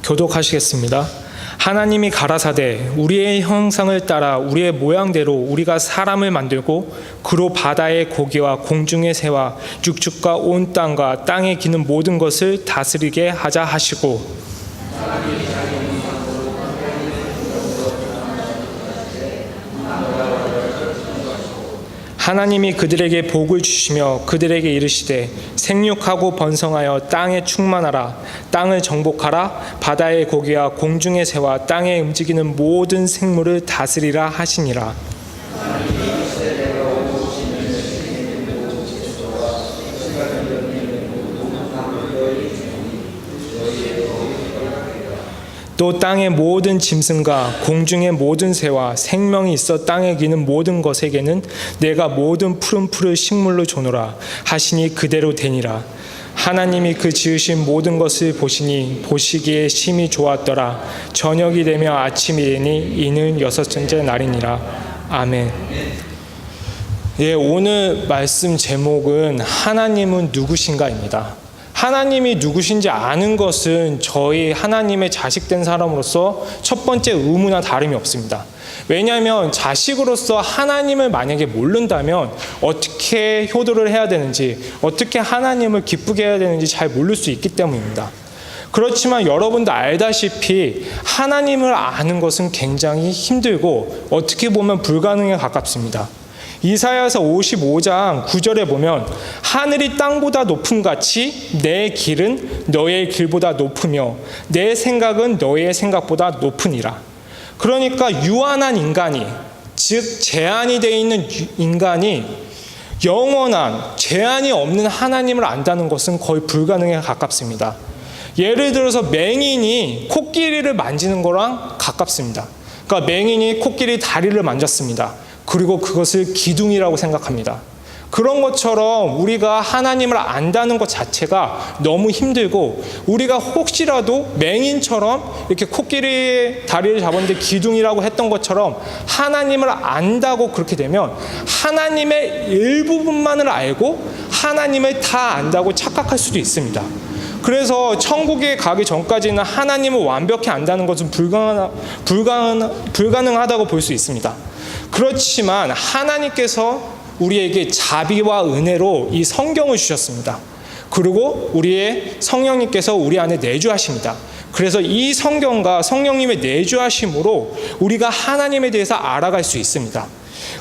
교독하시겠습니다. 하나님이 가라사대 우리의 형상을 따라 우리의 모양대로 우리가 사람을 만들고 그로 바다의 고기와 공중의 새와 육축과 온 땅과 땅에 기는 모든 것을 다스리게 하자 하시고, 하나님이 그들에게 복을 주시며 그들에게 이르시되 생육하고 번성하여 땅에 충만하라. 땅을 정복하라. 바다의 고기와 공중의 새와 땅에 움직이는 모든 생물을 다스리라 하시니라. 또 땅의 모든 짐승과 공중의 모든 새와 생명이 있어 땅에 기는 모든 것에게는 내가 모든 푸른 풀을 식물로 주노라 하시니 그대로 되니라. 하나님이 그 지으신 모든 것을 보시니 보시기에 심히 좋았더라. 저녁이 되며 아침이 되니 이는 여섯째 날이니라. 아멘. 예, 오늘 말씀 제목은 하나님은 누구신가입니다. 하나님이 누구신지 아는 것은 저희 하나님의 자식된 사람으로서 첫 번째 의무나 다름이 없습니다. 왜냐하면 자식으로서 하나님을 만약에 모른다면 어떻게 효도를 해야 되는지, 어떻게 하나님을 기쁘게 해야 되는지 잘 모를 수 있기 때문입니다. 그렇지만 여러분도 알다시피 하나님을 아는 것은 굉장히 힘들고 어떻게 보면 불가능에 가깝습니다. 이사야서 55장 9절에 보면 하늘이 땅보다 높음 같이 내 길은 너의 길보다 높으며 내 생각은 너의 생각보다 높으니라. 그러니까 유한한 인간이, 즉 제한이 되어 있는 인간이 영원한 제한이 없는 하나님을 안다는 것은 거의 불가능에 가깝습니다. 예를 들어서 맹인이 코끼리를 만지는 거랑 가깝습니다. 그러니까 맹인이 코끼리 다리를 만졌습니다. 그리고 그것을 기둥이라고 생각합니다. 그런 것처럼 우리가 하나님을 안다는 것 자체가 너무 힘들고, 우리가 혹시라도 맹인처럼 이렇게 코끼리의 다리를 잡았는데 기둥이라고 했던 것처럼 하나님을 안다고 그렇게 되면 하나님의 일부분만을 알고 하나님을 다 안다고 착각할 수도 있습니다. 그래서 천국에 가기 전까지는 하나님을 완벽히 안다는 것은 불가능하다고 볼 수 있습니다. 그렇지만 하나님께서 우리에게 자비와 은혜로 이 성경을 주셨습니다. 그리고 우리의 성령님께서 우리 안에 내주하십니다. 그래서 이 성경과 성령님의 내주하심으로 우리가 하나님에 대해서 알아갈 수 있습니다.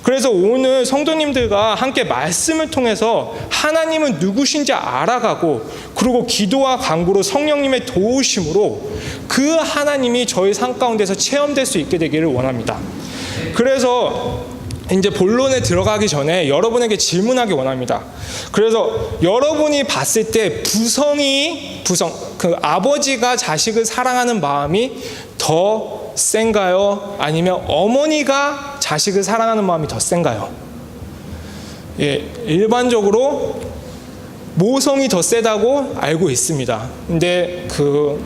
그래서 오늘 성도님들과 함께 말씀을 통해서 하나님은 누구신지 알아가고, 그리고 기도와 간구로 성령님의 도우심으로 그 하나님이 저희 삶 가운데서 체험될 수 있게 되기를 원합니다. 그래서 이제 본론에 들어가기 전에 여러분에게 질문하기 원합니다. 그래서 여러분이 봤을 때 그 아버지가 자식을 사랑하는 마음이 더 센가요? 아니면 어머니가 자식을 사랑하는 마음이 더 센가요? 예, 일반적으로 모성이 더 세다고 알고 있습니다. 근데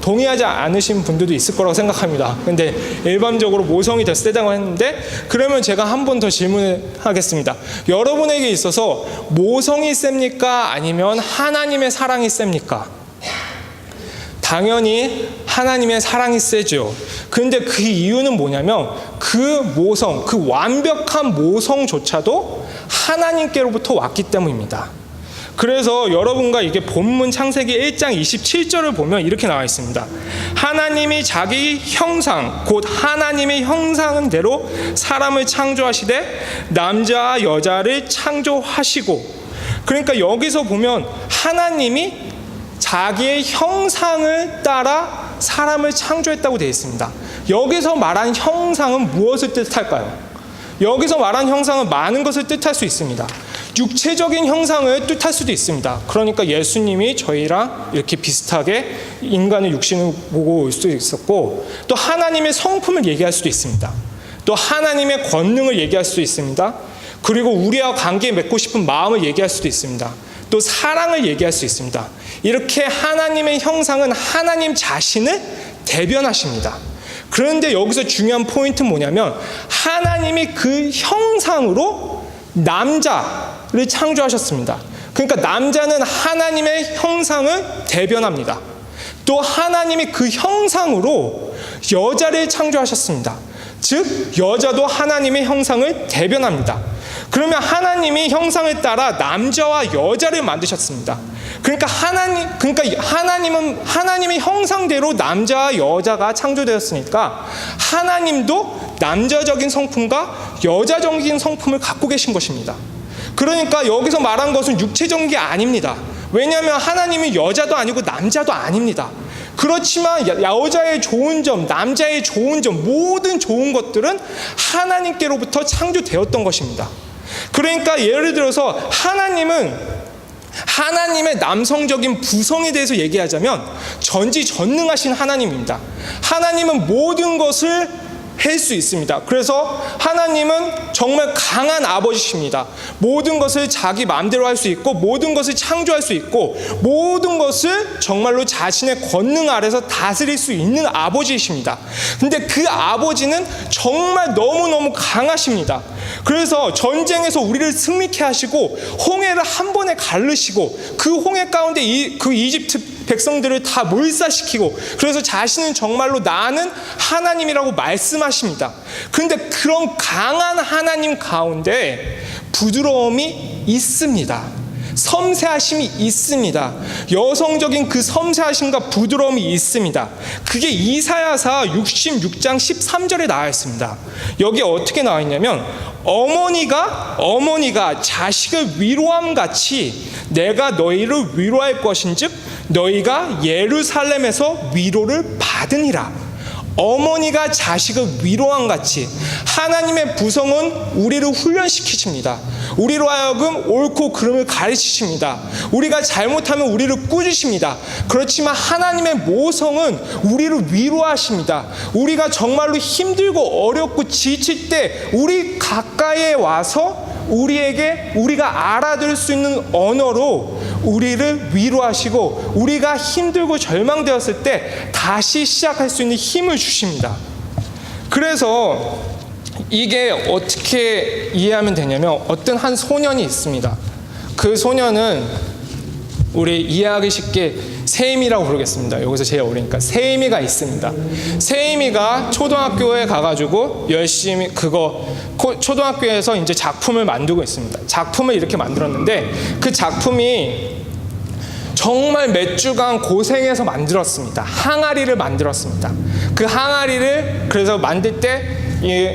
동의하지 않으신 분들도 있을 거라고 생각합니다. 근데 일반적으로 모성이 더 세다고 했는데, 그러면 제가 한 번 더 질문을 하겠습니다. 여러분에게 있어서 모성이 셉니까? 아니면 하나님의 사랑이 셉니까? 당연히 하나님의 사랑이 세죠. 그런데 그 이유는 뭐냐면 그 모성, 그 완벽한 모성조차도 하나님께로부터 왔기 때문입니다. 그래서 여러분과 이게 본문 창세기 1장 27절을 보면 이렇게 나와 있습니다. 하나님이 자기 형상, 곧 하나님의 형상대로 사람을 창조하시되 남자와 여자를 창조하시고, 그러니까 여기서 보면 하나님이 자기의 형상을 따라 사람을 창조했다고 되어 있습니다. 여기서 말한 형상은 무엇을 뜻할까요? 여기서 말한 형상은 많은 것을 뜻할 수 있습니다. 육체적인 형상을 뜻할 수도 있습니다. 그러니까 예수님이 저희랑 이렇게 비슷하게 인간의 육신을 보고 올 수도 있었고, 또 하나님의 성품을 얘기할 수도 있습니다. 또 하나님의 권능을 얘기할 수도 있습니다. 그리고 우리와 관계 맺고 싶은 마음을 얘기할 수도 있습니다. 또 사랑을 얘기할 수 있습니다. 이렇게 하나님의 형상은 하나님 자신을 대변하십니다. 그런데 여기서 중요한 포인트는 뭐냐면 하나님이 그 형상으로 남자를 창조하셨습니다. 그러니까 남자는 하나님의 형상을 대변합니다. 또 하나님이 그 형상으로 여자를 창조하셨습니다. 즉 여자도 하나님의 형상을 대변합니다. 그러면 하나님이 형상을 따라 남자와 여자를 만드셨습니다. 그러니까 하나님은 하나님의 형상대로 남자와 여자가 창조되었으니까 하나님도 남자적인 성품과 여자적인 성품을 갖고 계신 것입니다. 그러니까 여기서 말한 것은 육체적인 게 아닙니다. 왜냐하면 하나님이 여자도 아니고 남자도 아닙니다. 그렇지만 여자의 좋은 점, 남자의 좋은 점, 모든 좋은 것들은 하나님께로부터 창조되었던 것입니다. 그러니까 예를 들어서 하나님의 남성적인 부성에 대해서 얘기하자면 전지전능하신 하나님입니다. 하나님은 모든 것을 할 수 있습니다. 그래서 하나님은 정말 강한 아버지십니다. 모든 것을 자기 마음대로 할 수 있고 모든 것을 창조할 수 있고 모든 것을 정말로 자신의 권능 아래서 다스릴 수 있는 아버지이십니다. 근데 그 아버지는 정말 너무너무 강하십니다. 그래서 전쟁에서 우리를 승리케 하시고 홍해를 한 번에 가르시고 그 홍해 가운데 그 이집트 백성들을 다 몰살시키고 그래서 자신은 정말로 나는 하나님이라고 말씀하십니다. 그런데 그런 강한 하나님 가운데 부드러움이 있습니다. 섬세하심이 있습니다. 여성적인 그 섬세하심과 부드러움이 있습니다. 그게 이사야서 66장 13절에 나와 있습니다. 여기 어떻게 나와 있냐면 어머니가 자식을 위로함 같이 내가 너희를 위로할 것인즉 너희가 예루살렘에서 위로를 받으니라. 어머니가 자식을 위로함 같이 하나님의 부성은 우리를 훈련시키십니다. 우리로 하여금 옳고 그름을 가르치십니다. 우리가 잘못하면 우리를 꾸짖습니다. 그렇지만 하나님의 모성은 우리를 위로하십니다. 우리가 정말로 힘들고 어렵고 지칠 때 우리 가까이에 와서 우리가 알아들을 수 있는 언어로 우리를 위로하시고 우리가 힘들고 절망되었을 때 다시 시작할 수 있는 힘을 주십니다. 그래서 이게 어떻게 이해하면 되냐면 어떤 한 소년이 있습니다. 그 소년은 우리 이해하기 쉽게 세임이라고 부르겠습니다. 여기서 제일 어리니까 세임이가 있습니다. 세임이가 초등학교에 가가지고 열심히 초등학교에서 이제 작품을 만들고 있습니다. 작품을 이렇게 만들었는데 그 작품이 정말 몇 주간 고생해서 만들었습니다. 항아리를 만들었습니다. 그 항아리를 그래서 만들 때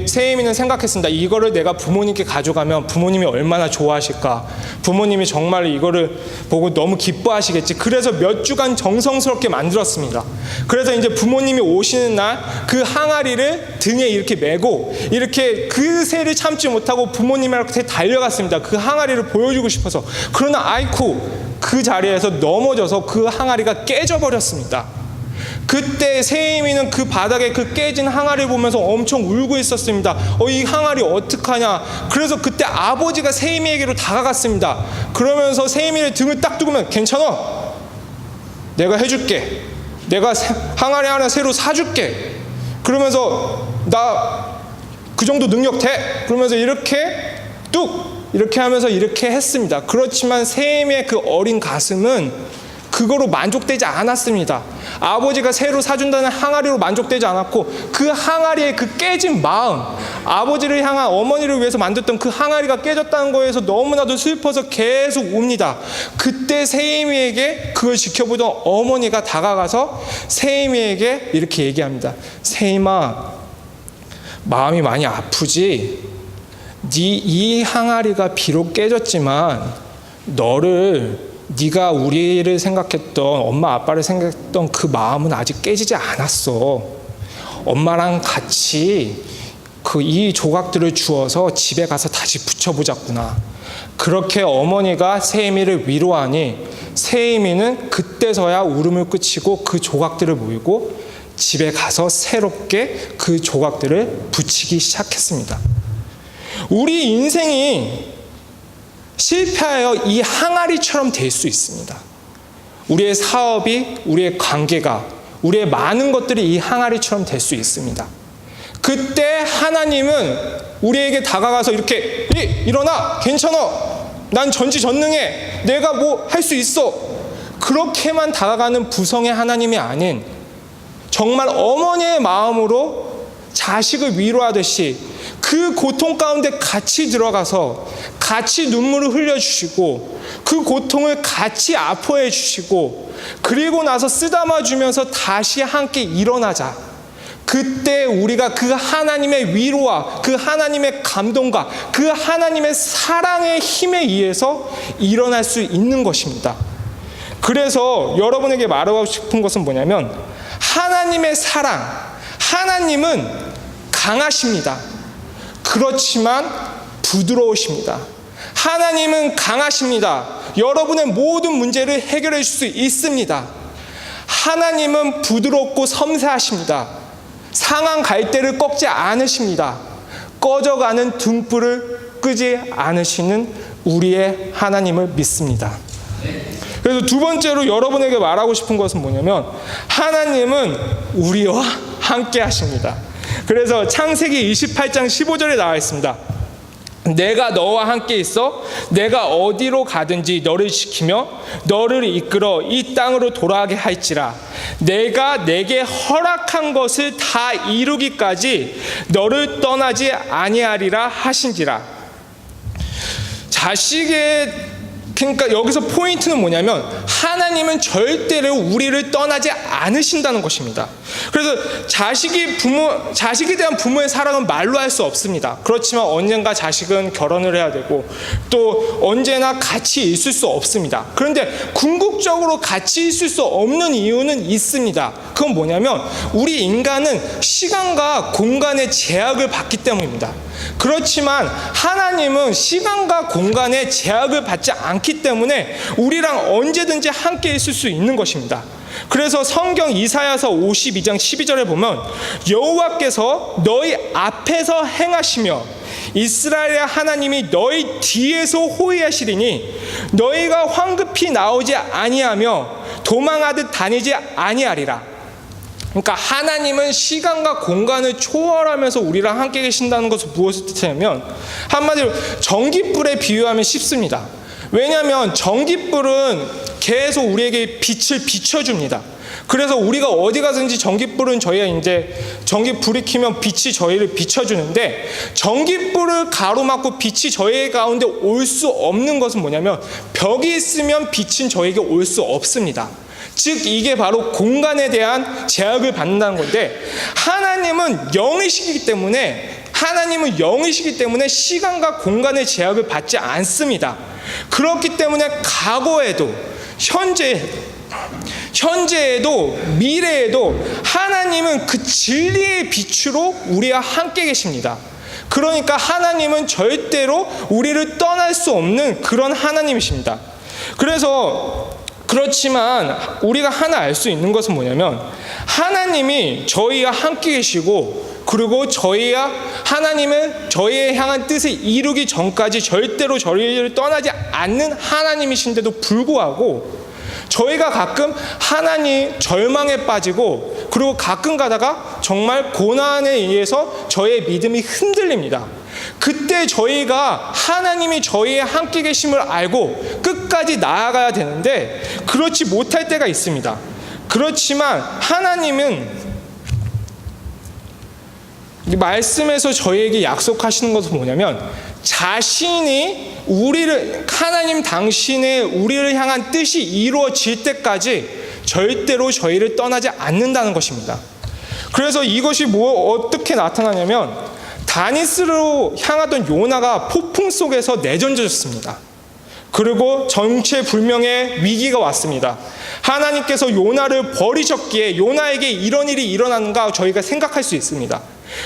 세임이는 생각했습니다. 이거를 내가 부모님께 가져가면 부모님이 얼마나 좋아하실까. 부모님이 정말 이거를 보고 너무 기뻐하시겠지. 그래서 몇 주간 정성스럽게 만들었습니다. 그래서 이제 부모님이 오시는 날 그 항아리를 등에 이렇게 메고 이렇게 그 새를 참지 못하고 부모님한테 달려갔습니다. 그 항아리를 보여주고 싶어서. 그러나 아이쿠 그 자리에서 넘어져서 그 항아리가 깨져버렸습니다. 그때 세임이는 그 바닥에 그 깨진 항아리를 보면서 엄청 울고 있었습니다. 이 항아리 어떡하냐. 그래서 그때 아버지가 세임이에게로 다가갔습니다. 그러면서 세임이의 등을 딱 두고면 괜찮아, 내가 해줄게, 내가 항아리 하나 새로 사줄게, 그러면서 나 그 정도 능력 돼, 그러면서 이렇게 이렇게 하면서 이렇게 했습니다. 그렇지만 세임의 그 어린 가슴은 그거로 만족되지 않았습니다. 아버지가 새로 사준다는 항아리로 만족되지 않았고 그 항아리의 그 깨진 마음, 아버지를 향한 어머니를 위해서 만들었던 그 항아리가 깨졌다는 거에서 너무나도 슬퍼서 계속 웁니다. 그때 세임이에게 그걸 지켜보던 어머니가 다가가서 세임이에게 이렇게 얘기합니다. 세임아, 마음이 많이 아프지? 이 항아리가 비록 깨졌지만 네가 우리를 생각했던 엄마 아빠를 생각했던 그 마음은 아직 깨지지 않았어. 엄마랑 같이 이 조각들을 주워서 집에 가서 다시 붙여보자꾸나. 그렇게 어머니가 세임이를 위로하니 세임이는 그때서야 울음을 그치고 그 조각들을 모이고 집에 가서 새롭게 그 조각들을 붙이기 시작했습니다. 우리 인생이 실패하여 이 항아리처럼 될 수 있습니다. 우리의 사업이, 우리의 관계가, 우리의 많은 것들이 이 항아리처럼 될 수 있습니다. 그때 하나님은 우리에게 다가가서 이렇게 일어나, 괜찮아, 난 전지전능해, 내가 뭐 할 수 있어. 그렇게만 다가가는 부성의 하나님이 아닌 정말 어머니의 마음으로 자식을 위로하듯이 그 고통 가운데 같이 들어가서 같이 눈물을 흘려주시고 그 고통을 같이 아파해 주시고 그리고 나서 쓰다마 주면서 다시 함께 일어나자. 그때 우리가 그 하나님의 위로와 그 하나님의 감동과 그 하나님의 사랑의 힘에 의해서 일어날 수 있는 것입니다. 그래서 여러분에게 말하고 싶은 것은 뭐냐면 하나님의 사랑, 하나님은 강하십니다. 그렇지만 부드러우십니다. 하나님은 강하십니다. 여러분의 모든 문제를 해결해 줄 수 있습니다. 하나님은 부드럽고 섬세하십니다. 상한 갈대를 꺾지 않으십니다. 꺼져가는 등불을 끄지 않으시는 우리의 하나님을 믿습니다. 그래서 두 번째로 여러분에게 말하고 싶은 것은 뭐냐면 하나님은 우리와 함께 하십니다. 그래서 창세기 28장 15절에 나와 있습니다. 내가 너와 함께 있어 내가 어디로 가든지 너를 지키며 너를 이끌어 이 땅으로 돌아가게 할지라. 내가 내게 허락한 것을 다 이루기까지 너를 떠나지 아니하리라 하신지라. 그러니까 여기서 포인트는 뭐냐면 하나님은 절대로 우리를 떠나지 않으신다는 것입니다. 그래서 자식에 대한 부모의 사랑은 말로 할 수 없습니다. 그렇지만 언젠가 자식은 결혼을 해야 되고 또 언제나 같이 있을 수 없습니다. 그런데 궁극적으로 같이 있을 수 없는 이유는 있습니다. 그건 뭐냐면 우리 인간은 시간과 공간의 제약을 받기 때문입니다. 그렇지만 하나님은 시간과 공간의 제약을 받지 않기 때문에 우리랑 언제든지 함께 있을 수 있는 것입니다. 그래서 성경 이사야서 52장 12절에 보면 여호와께서 너희 앞에서 행하시며 이스라엘의 하나님이 너희 뒤에서 호위하시리니 너희가 황급히 나오지 아니하며 도망하듯 다니지 아니하리라. 그러니까 하나님은 시간과 공간을 초월하면서 우리랑 함께 계신다는 것을 무엇을 뜻하냐면 한마디로 전깃불에 비유하면 쉽습니다. 왜냐하면 전깃불은 계속 우리에게 빛을 비춰줍니다. 그래서 우리가 어디 가든지 전깃불은 저희가 이제 전깃불이 켜면 빛이 저희를 비춰주는데 전깃불을 가로막고 빛이 저희 가운데 올 수 없는 것은 뭐냐면 벽이 있으면 빛은 저에게 올 수 없습니다. 즉 이게 바로 공간에 대한 제약을 받는다는 건데 하나님은 영이시기 때문에 시간과 공간의 제약을 받지 않습니다. 그렇기 때문에 과거에도 현재에도 미래에도 하나님은 그 진리의 빛으로 우리와 함께 계십니다. 그러니까 하나님은 절대로 우리를 떠날 수 없는 그런 하나님이십니다. 그렇지만 우리가 하나 알 수 있는 것은 뭐냐면 하나님이 저희와 함께 계시고 그리고 하나님은 저희의 향한 뜻을 이루기 전까지 절대로 저희를 떠나지 않는 하나님이신데도 불구하고 저희가 가끔 하나님 절망에 빠지고 그리고 가끔 가다가 정말 고난에 의해서 저의 믿음이 흔들립니다. 그때 저희가 하나님이 저희의 함께 계심을 알고 끝까지 나아가야 되는데 그렇지 못할 때가 있습니다. 그렇지만 하나님은 말씀에서 저희에게 약속하시는 것은 뭐냐면 하나님 당신의 우리를 향한 뜻이 이루어질 때까지 절대로 저희를 떠나지 않는다는 것입니다. 그래서 이것이 어떻게 나타나냐면 다니스로 향하던 요나가 폭풍 속에서 내던져졌습니다. 그리고 정체불명의 위기가 왔습니다. 하나님께서 요나를 버리셨기에 요나에게 이런 일이 일어나는가 저희가 생각할 수 있습니다.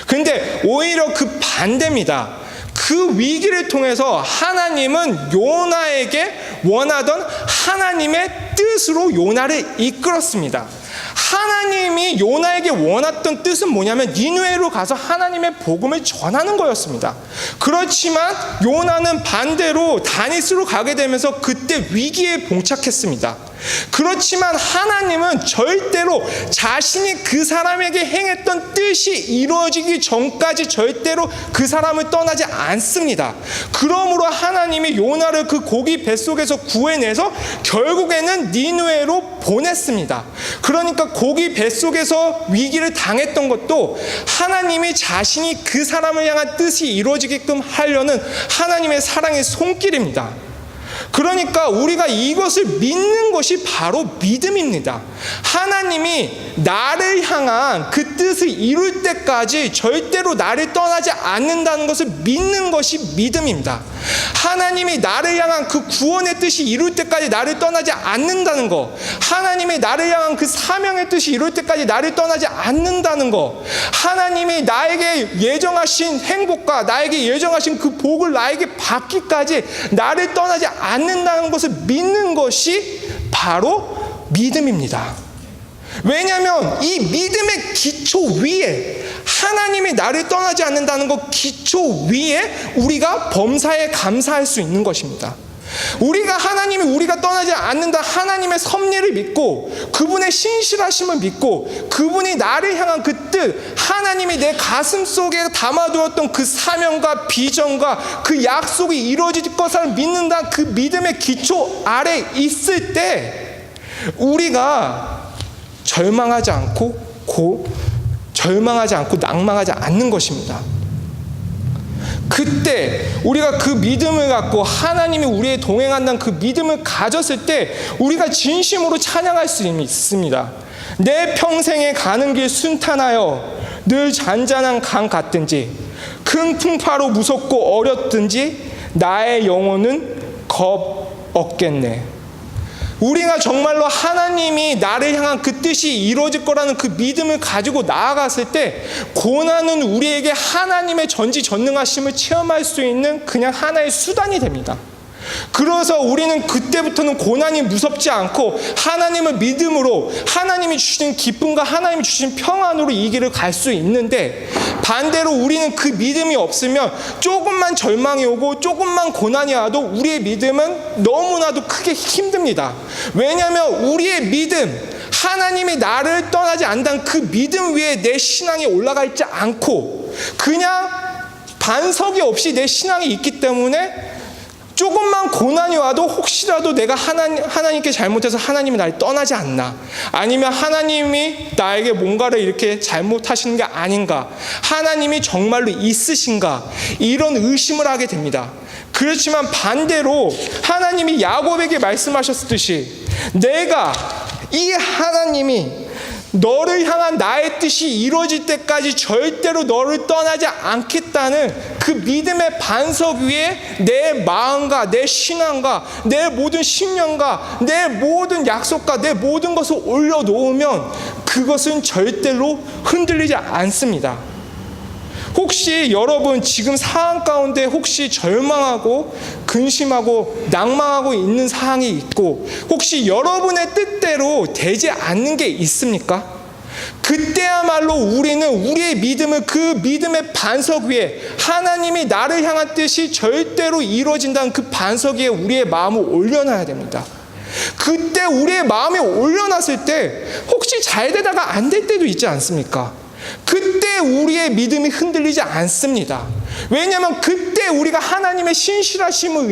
근데 오히려 그 반대입니다. 그 위기를 통해서 하나님은 요나에게 원하던 하나님의 뜻으로 요나를 이끌었습니다. 하나님이 요나에게 원했던 뜻은 뭐냐면 니느웨로 가서 하나님의 복음을 전하는 거였습니다. 그렇지만 요나는 반대로 다니스로 가게 되면서 그때 위기에 봉착했습니다. 그렇지만 하나님은 절대로 자신이 그 사람에게 행했던 뜻이 이루어지기 전까지 절대로 그 사람을 떠나지 않습니다. 그러므로 하나님이 요나를 그 고기 뱃속에서 구해내서 결국에는 니느웨로 보냈습니다. 그러니까 고기 뱃속에서 위기를 당했던 것도 하나님이 자신이 그 사람을 향한 뜻이 이루어지게끔 하려는 하나님의 사랑의 손길입니다. 그러니까 우리가 이것을 믿는 것이 바로 믿음입니다. 하나님이 나를 향한 그 뜻을 이룰 때까지 절대로 나를 떠나지 않는다는 것을 믿는 것이 믿음입니다. 하나님이 나를 향한 그 구원의 뜻이 이룰 때까지 나를 떠나지 않는다는 것, 하나님이 나를 향한 그 사명의 뜻이 이룰 때까지 나를 떠나지 않는다는 것, 하나님이 나에게 예정하신 행복과 나에게 예정하신 그 복을 나에게 받기까지 나를 떠나지 않는다는 것을 믿는 것이 바로 믿음입니다. 왜냐하면 이 믿음의 기초 위에, 하나님이 나를 떠나지 않는다는 것 기초 위에 우리가 범사에 감사할 수 있는 것입니다. 우리가 하나님이 우리가 떠나지 않는다, 하나님의 섭리를 믿고 그분의 신실하심을 믿고 그분이 나를 향한 그 뜻, 하나님이 내 가슴 속에 담아두었던 그 사명과 비전과 그 약속이 이루어질 것을 믿는다, 그 믿음의 기초 아래 있을 때 우리가 절망하지 않고 낭망하지 않는 것입니다. 그때 우리가 그 믿음을 갖고 하나님이 우리의 동행한다는 그 믿음을 가졌을 때 우리가 진심으로 찬양할 수 있습니다. 내 평생에 가는 길 순탄하여 늘 잔잔한 강 같든지 큰 풍파로 무섭고 어렵든지 나의 영혼은 겁 없겠네. 우리가 정말로 하나님이 나를 향한 그 뜻이 이루어질 거라는 그 믿음을 가지고 나아갔을 때 고난은 우리에게 하나님의 전지전능하심을 체험할 수 있는 그냥 하나의 수단이 됩니다. 그래서 우리는 그때부터는 고난이 무섭지 않고 하나님을 믿음으로, 하나님이 주신 기쁨과 하나님이 주신 평안으로 이 길을 갈 수 있는데, 반대로 우리는 그 믿음이 없으면 조금만 절망이 오고 조금만 고난이 와도 우리의 믿음은 너무나도 크게 힘듭니다. 왜냐하면 우리의 믿음, 하나님이 나를 떠나지 않는다는 그 믿음 위에 내 신앙이 올라가 있지 않고 그냥 반석이 없이 내 신앙이 있기 때문에 조금만 고난이 와도 혹시라도 내가 하나님께 잘못해서 하나님이 나를 떠나지 않나, 아니면 하나님이 나에게 뭔가를 이렇게 잘못하시는 게 아닌가, 하나님이 정말로 있으신가, 이런 의심을 하게 됩니다. 그렇지만 반대로 하나님이 야곱에게 말씀하셨듯이 내가, 이 하나님이 너를 향한 나의 뜻이 이루어질 때까지 절대로 너를 떠나지 않겠다는 그 믿음의 반석 위에 내 마음과 내 신앙과 내 모든 신념과 내 모든 약속과 내 모든 것을 올려놓으면 그것은 절대로 흔들리지 않습니다. 혹시 여러분 지금 상황 가운데 혹시 절망하고 근심하고 낭망하고 있는 상황이 있고 혹시 여러분의 뜻대로 되지 않는 게 있습니까? 그때야말로 우리는 우리의 믿음을 그 믿음의 반석 위에, 하나님이 나를 향한 뜻이 절대로 이루어진다는 그 반석 위에 우리의 마음을 올려놔야 됩니다. 그때 우리의 마음이 올려놨을 때 혹시 잘 되다가 안 될 때도 있지 않습니까? 그때 우리의 믿음이 흔들리지 않습니다. 왜냐하면 그때 우리가 하나님의 신실하심을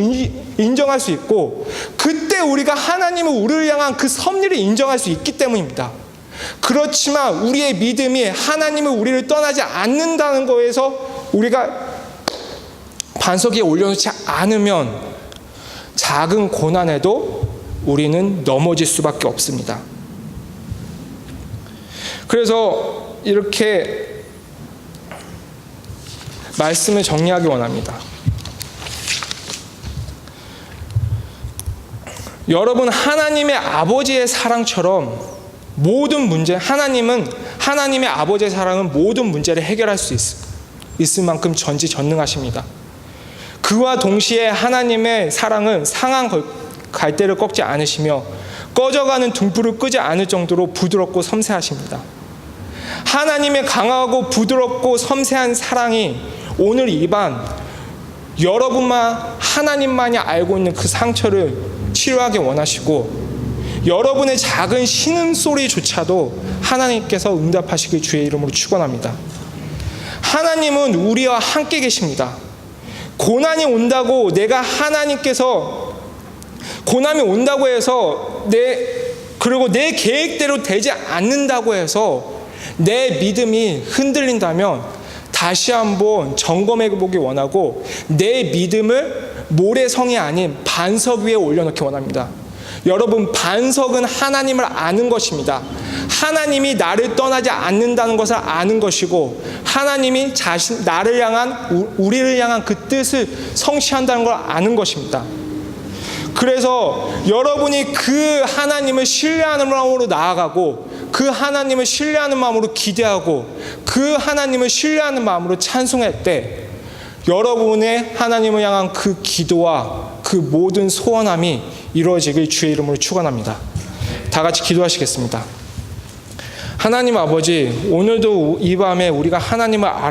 인정할 수 있고 그때 우리가 하나님을 우리를 향한 그 섭리를 인정할 수 있기 때문입니다. 그렇지만 우리의 믿음이 하나님을 우리를 떠나지 않는다는 거에서 우리가 반석 위에 올려놓지 않으면 작은 고난에도 우리는 넘어질 수밖에 없습니다. 그래서 이렇게 말씀을 정리하기 원합니다. 여러분, 하나님의 아버지의 사랑처럼 모든 문제, 하나님의 아버지의 사랑은 모든 문제를 해결할 수 있을 만큼 전지전능하십니다. 그와 동시에 하나님의 사랑은 상한 갈대를 꺾지 않으시며 꺼져가는 등불을 끄지 않을 정도로 부드럽고 섬세하십니다. 하나님의 강하고 부드럽고 섬세한 사랑이 오늘 이 밤 여러분만 하나님만이 알고 있는 그 상처를 치료하기 원하시고, 여러분의 작은 신음소리조차도 하나님께서 응답하시길 주의 이름으로 축원합니다. 하나님은 우리와 함께 계십니다. 고난이 온다고 내가 하나님께서 고난이 온다고 해서 그리고 내 계획대로 되지 않는다고 해서 내 믿음이 흔들린다면 다시 한번 점검해 보기 원하고, 내 믿음을 모래성이 아닌 반석 위에 올려놓기 원합니다. 여러분, 반석은 하나님을 아는 것입니다. 하나님이 나를 떠나지 않는다는 것을 아는 것이고, 하나님이 나를 향한, 우리를 향한 그 뜻을 성취한다는 걸 아는 것입니다. 그래서 여러분이 그 하나님을 신뢰하는 마음으로 나아가고, 그 하나님을 신뢰하는 마음으로 기대하고, 그 하나님을 신뢰하는 마음으로 찬송할 때 여러분의 하나님을 향한 그 기도와 그 모든 소원함이 이루어지길 주의 이름으로 축원합니다. 다 같이 기도하시겠습니다. 하나님 아버지, 오늘도 이 밤에 우리가 하나님을 알아